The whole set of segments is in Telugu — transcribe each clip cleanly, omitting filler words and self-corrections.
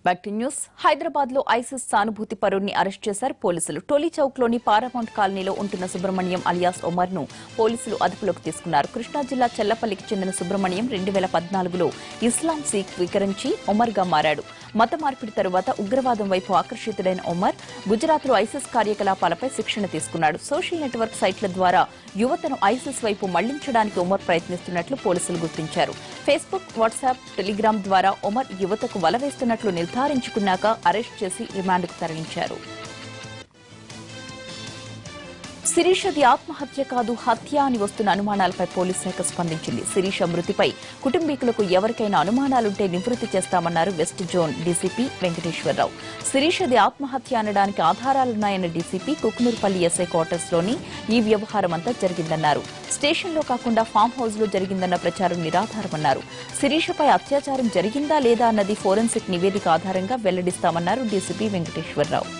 Back to news. హైదరాబాద్ లో ఐసిస్ సానుభూతి పరుడిని అరెస్ట్ చేశారు పోలీసులు. టోలీ చౌక్ లోని పారామౌంట్ కాలనీలో ఉంటున్న సుబ్రహ్మణ్యం అలియాస్ ఒమర్ ను పోలీసులు అదుపులోకి తీసుకున్నారు. కృష్ణా జిల్లా చెల్లపల్లికి చెందిన సుబ్రహ్మణ్యం 2014లో ఇస్లాం స్వీకరించి ఒమర్ గా మారాడు. మత మార్పిడి తరువాత ఉగ్రవాదం వైపు ఆకర్షితుడైన ఒమర్ గుజరాత్ లో ఐసిస్ కార్యకలాపాలపై శిక్షణ తీసుకున్నాడు. సోషల్ నెట్వర్క్ సైట్ల ద్వారా యువతను ఐసిస్ వైపు మళ్లించడానికి ఒమర్ ప్రయత్నిస్తున్నట్లు పోలీసులు గుర్తించారు. ఫేస్బుక్, వాట్సాప్, టెలిగ్రామ్ ద్వారా ఒమర్ యువతకు వల వేస్తున్నట్లు నిర్ధారించుకున్నాక అరెస్ట్ చేసి రిమాండ్కు తరలించారు. శిరీషది ఆత్మహత్య కాదు, హత్య అని వస్తున్న అనుమానాలపై పోలీస్ శాఖ స్పందించింది. శిరీష మృతిపై కుటుంబీకులకు ఎవరికైనా అనుమానాలుంటే నివృత్తి చేస్తామన్నారు వెస్ట్ జోన్ డీసీపీ వెంకటేశ్వరరావు. శిరీషది ఆత్మహత్య అనడానికి ఆధారాలున్నాయన్న డీసీపీ కుకునూర్పల్లి ఎస్ఐ క్వార్టర్స్ లోని ఈ వ్యవహారం అంతా జరిగిందన్నారు. స్టేషన్లో కాకుండా ఫామ్ హౌస్ లో జరిగిందన్న ప్రచారం నిరాధారమన్నారు. శిరీషపై అత్యాచారం జరిగిందా లేదా అన్నది ఫోరెన్సిక్ నివేదిక ఆధారంగా వెల్లడిస్తామన్నారు డీసీపీ వెంకటేశ్వరరావు.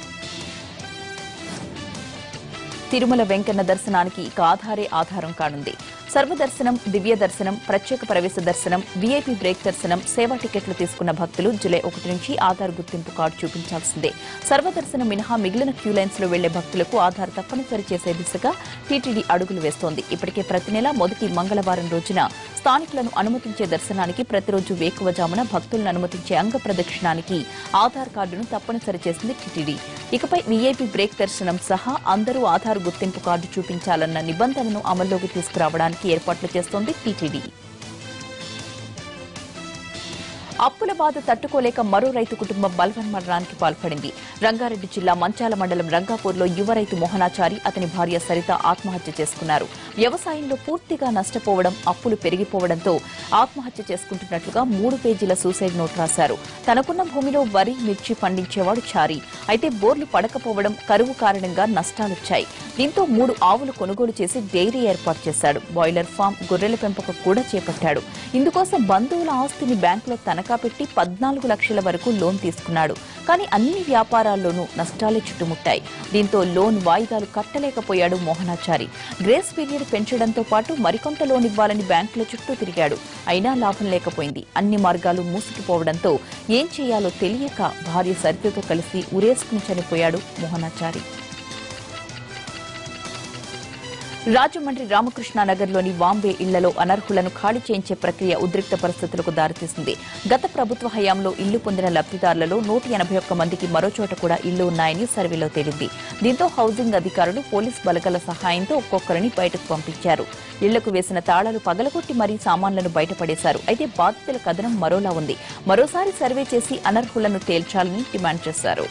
తిరుమల వెంకన్న దర్శనానికి ఇక ఆధారే ఆధారం కానుంది. సర్వదర్శనం, దివ్య దర్శనం, ప్రత్యేక ప్రవేశ దర్శనం, వీఐపీ బ్రేక్ దర్శనం, సేవా టికెట్లు తీసుకున్న భక్తులు జూలై 1 నుంచి ఆధార్ గుర్తింపు కార్డు చూపించాల్సిందే. సర్వదర్శనం మినహా మిగిలిన క్యూ లైన్స్ లో వెళ్లే భక్తులకు ఆధార్ తప్పనిసరి చేసే దిశగా టీటీడీ అడుగులు వేస్తోంది. ఇప్పటికే ప్రతి నెల మొదటి మంగళవారం రోజున స్థానికులను అనుమతించే దర్శనానికి ప్రతిరోజు వేకువజామున భక్తులను అనుమతించే అంగ ప్రదక్షిణానికి ఆధార్ కార్డును తప్పనిసరి చేసింది టీటీడీ. ఇకపై వీఐపీ బ్రేక్ దర్శనం సహా అందరూ ఆధార్ గుర్తింపు కార్డు చూపించాలన్న నిబంధనను అమల్లోకి తీసుకురావడానికి ఏర్పాట్లు చేస్తోంది టీటీడీ. అప్పుల బాధ తట్టుకోలేక మరో రైతు కుటుంబం బలవన్మరణానికి పాల్పడింది. రంగారెడ్డి జిల్లా మంచాల మండలం రంగాపూర్లో యువ రైతు మోహనాచారి, అతని భార్య సరిత ఆత్మహత్య చేసుకున్నారు. వ్యవసాయంలో పూర్తిగా నష్టపోవడం, అప్పులు పెరిగిపోవడంతో ఆత్మహత్య చేసుకుంటున్నట్లుగా 3 పేజీల సూసైడ్ నోట్ రాశారు. తనకున్న భూమిలో వరి, మిర్చి పండించేవాడు చారి. అయితే బోర్లు పడకపోవడం, కరువు కారణంగా నష్టాలొచ్చాయి. దీంతో 3 ఆవులు కొనుగోలు చేసి డైరీ ఏర్పాటు చేశాడు. బాయిలర్ ఫామ్, గొర్రెల పెంపకం కూడా చేపట్టాడు. ఇందుకోసం బంధువుల ఆస్తిని బ్యాంకులో తనఖా పెట్టి 14 లక్షల వరకు లోన్ తీసుకున్నాడు. కానీ అన్ని వ్యాపారాల్లోనూ నష్టాలే చుట్టుముట్టాయి. దీంతో లోన్ వాయిదాలు కట్టలేకపోయాడు మోహనాచారి. గ్రేస్ పీరియడ్ పెంచడంతో పాటు మరికొంత లోన్ ఇవ్వాలని బ్యాంకుల చుట్టూ తిరిగాడు. అయినా లాభం లేకపోయింది. అన్ని మార్గాలు మూసుకుపోవడంతో ఏం చేయాలో తెలియక భార్య సరితతో కలిసి ఉరేసుకుని చనిపోయాడు మోహనాచారి. రాజమండ్రి రామకృష్ణానగర్లోని వాంబే ఇళ్లలో అనర్హులను ఖాళీ చేయించే ప్రక్రియ ఉద్రిక్త పరిస్థితులకు దారితీసింది. గత ప్రభుత్వ హయాంలో ఇల్లు పొందిన లబ్దిదారులలో 181 మందికి మరోచోట కూడా ఇళ్లు ఉన్నాయని సర్వేలో తేలింది. దీంతో హౌసింగ్ అధికారులు పోలీస్ బలగాల సహాయంతో ఒక్కొక్కరిని బయటకు పంపించారు. ఇళ్లకు వేసిన తాళాలు పగలగొట్టి మరీ సామాన్లను బయటపడేశారు. అయితే బాధితుల కథనం మరోలా ఉంది. మరోసారి సర్వే చేసి అనర్హులను తేల్చాలని డిమాండ్ చేశారు.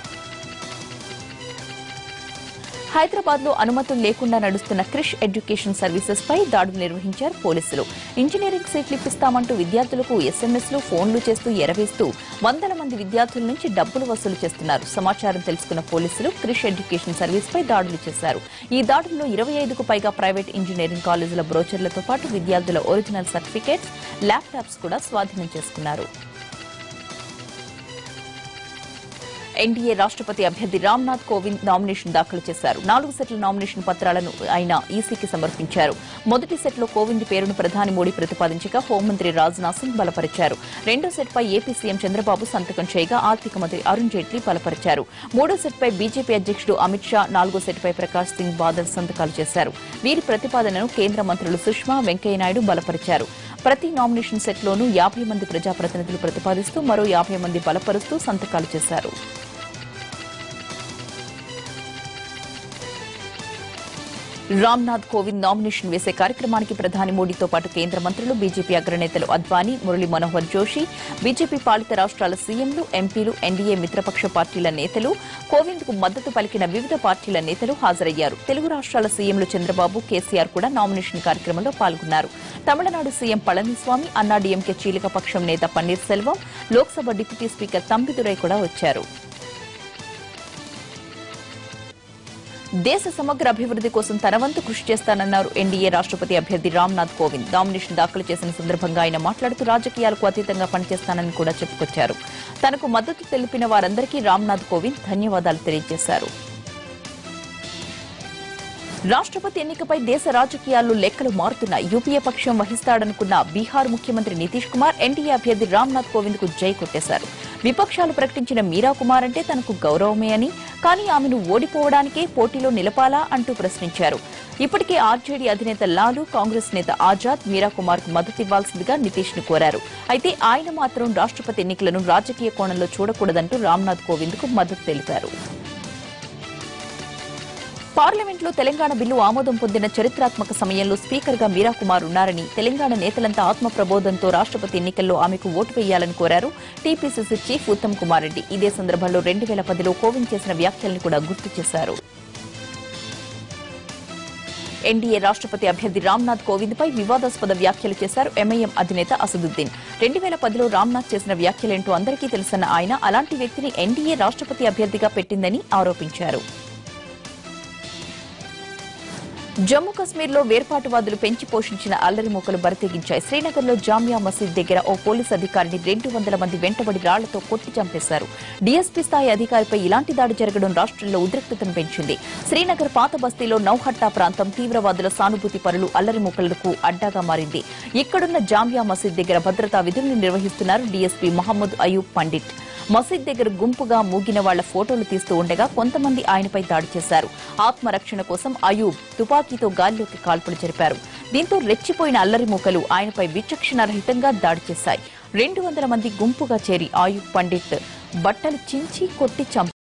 హైదరాబాద్ లో అనుమతులు లేకుండా నడుస్తున్న క్రిష్ ఎడ్యుకేషన్ సర్వీసెస్ పై దాడులు నిర్వహించారు పోలీసులు. ఇంజనీరింగ్ సీట్లు ఇప్పిస్తామంటూ విద్యార్థులకు ఎస్ఎంఎస్లు, ఫోన్లు చేస్తూ ఎరవేస్తూ వందల మంది విద్యార్థుల నుంచి డబ్బులు వసూలు చేస్తున్నారు. సమాచారం తెలుసుకున్న పోలీసులు క్రిష్ ఎడ్యుకేషన్ సర్వీస్ పై దాడులు చేశారు. ఈ దాడుల్లో 25కు పైగా ప్రైవేట్ ఇంజనీరింగ్ కాలేజీల బ్రోచర్లతో పాటు విద్యార్థుల ఒరిజినల్ సర్టిఫికేట్స్, ల్యాప్టాప్స్ కూడా స్వాధీనం చేసుకున్నారు. ఎన్డీఏ రాష్ట్రపతి అభ్యర్థి రామ్నాథ్ కోవింద్ నామినేషన్ దాఖలు చేశారు. 4 సెట్ల నామినేషన్ పత్రాలను ఆయన ఈసీకి సమర్పించారు. మొదటి సెట్లో కోవింద్ పేరును ప్రధాని మోడీ ప్రతిపాదించగా హోంమంత్రి రాజ్నాథ్ సింగ్ బలపరిచారు. రెండో సెట్పై ఏపీ సీఎం చంద్రబాబు సంతకం చేయగా ఆర్థిక మంత్రి అరుణ్ జైట్లీ బలపరిచారు. మూడో సెట్పై బీజేపీ అధ్యక్షుడు అమిత్ షా, 4గో సెట్పై ప్రకాష్ సింగ్ బాదల్ సంతకాలు చేశారు. వీరి ప్రతిపాదనను కేంద్ర మంత్రులు సుష్మా, వెంకయ్యనాయుడు బలపరిచారు. ప్రతి నామినేషన్ సెట్లోనూ 50 మంది ప్రజాప్రతినిధులు ప్రతిపాదిస్తూ మరో 50 మంది బలపరుస్తూ సంతకాలు చేశారు. రామ్నాథ్ కోవింద్ నామినేషన్ వేసే కార్యక్రమానికి ప్రధాని మోడీతో పాటు కేంద్ర మంత్రులు, బీజేపీ అగ్రనేతలు అద్వానీ, మురళీ మనోహర్ జోషి, బీజేపీ పాలిత రాష్ట్రాల సీఎంలు, ఎంపీలు, ఎన్డీఏ మిత్రపక్ష పార్టీల నేతలు, కోవింద్ కు మద్దతు పలికిన వివిధ పార్టీల నేతలు హాజరయ్యారు. తెలుగు రాష్ట్రాల సీఎంలు చంద్రబాబు, కేసీఆర్ కూడా నామినేషన్ కార్యక్రమంలో పాల్గొన్నారు. తమిళనాడు సీఎం పళనిస్వామి, అన్నాడీఎంకే చీలికపక్షం నేత పన్నీర్ సెల్వం, లోక్సభ డిప్యూటీ స్పీకర్ తంబిదురై కూడా వచ్చారు. దేశ సమగ్ర అభివృద్ది కోసం తన వంతు కృషి చేస్తానన్నారు ఎన్డీఏ రాష్ట్రపతి అభ్యర్థి రామ్నాథ్ కోవింద్. నామినేషన్ దాఖలు చేసిన సందర్భంగా ఆయన మాట్లాడుతూ రాజకీయాలకు అతీతంగా పనిచేస్తానని కూడా చెప్పుకొచ్చారు. తనకు మద్దతు తెలిపిన వారందరికీ రామ్నాథ్ కోవింద్ ధన్యవాదాలు తెలియజేశారు. రాష్ట్రపతి ఎన్నికపై దేశ రాజకీయాల్లో లెక్కలు మారుతున్నాయి. యూపీఏ పక్షం వహిస్తాడనుకున్న బీహార్ ముఖ్యమంత్రి నితీష్ కుమార్ ఎన్డీఏ అభ్యర్థి రామ్నాథ్ కోవింద్ కు జై కొట్టేశారు. విపక్షాలు ప్రకటించిన మీరా కుమార్ అంటే తనకు గౌరవమే అని, కానీ ఆమెను ఓడిపోవడానికే పోటీలో నిలపాలా అంటూ ప్రశ్నించారు. ఇప్పటికే ఆర్జేడీ అధినేత లాలు, కాంగ్రెస్ నేత ఆజాద్ మీరా కుమార్ కు మద్దతివ్వాల్సిందిగా నితీష్ ను కోరారు. అయితే ఆయన మాత్రం రాష్ట్రపతి ఎన్నికలను రాజకీయ కోణంలో చూడకూడదంటూ రామ్నాథ్ కోవింద్ కు మద్దతు తెలిపారు. పార్లమెంట్లో తెలంగాణ బిల్లు ఆమోదం పొందిన చరిత్రాత్మక సమయంలో స్పీకర్గా మీరా కుమార్ ఉన్నారని, తెలంగాణ నేతలంతా ఆత్మప్రబోధంతో రాష్ట్రపతి ఎన్నికల్లో ఆమెకు ఓటు వేయాలని కోరారు టీపీసీసీ చీఫ్ ఉత్తమ్ కుమార్ రెడ్డి. ఇదే సందర్భంలో 2010లో కోవింద్ చేసిన వ్యాఖ్యలను కూడా గుర్తు చేశారు. ఎన్డీఏ రాష్ట్రపతి అభ్యర్థి రామ్నాథ్ కోవింద్ పై వివాదాస్పద వ్యాఖ్యలు చేశారు ఎంఐఎం అధినేత అసదుద్దీన్. 2010లో రామ్నాథ్ చేసిన వ్యాఖ్యలేంటో అందరికీ తెలుసన్న ఆయన అలాంటి వ్యక్తిని ఎన్డీఏ రాష్ట్రపతి అభ్యర్థిగా పెట్టిందని ఆరోపించారు. జమ్మూ కశ్మీర్లో వేర్పాటువాదులు పెంచి పోషించిన అల్లరి మూకలు బరితెగించాయి. శ్రీనగర్లో జామియా మసీద్ దగ్గర ఓ పోలీసు అధికారిని 200 మంది వెంటబడి రాళ్లతో కొట్టి చంపేశారు. డీఎస్పీ స్థాయి అధికారిపై ఇలాంటి దాడి జరగడం రాష్ట్రంలో ఉద్రిక్తతను పెంచింది. శ్రీనగర్ పాత బస్తీలో నౌహట్టా ప్రాంతం తీవ్రవాదుల సానుభూతి పరులు అల్లరి మూకలకు అడ్డాగా మారింది. ఇక్కడున్న జామియా మసీద్ దగ్గర భద్రతా విధులను నిర్వహిస్తున్నారు డీఎస్పీ మహమ్మద్ అయూబ్ పండిట్. మసీద్ దగ్గర గుంపుగా మూగిన వాళ్ల ఫోటోలు తీస్తూ ఉండగా కొంతమంది ఆయనపై దాడి చేశారు. ఆత్మరక్షణ కోసం అయూబ్ తుపాకీతో గాల్లోకి కాల్పులు జరిపారు. దీంతో రెచ్చిపోయిన అల్లరి మూకలు ఆయనపై విచక్షణారహితంగా దాడి చేశాయి. 200 మంది గుంపుగా చేరి అయూబ్ పండిట్ బట్టలు చించి కొట్టి చంపారు.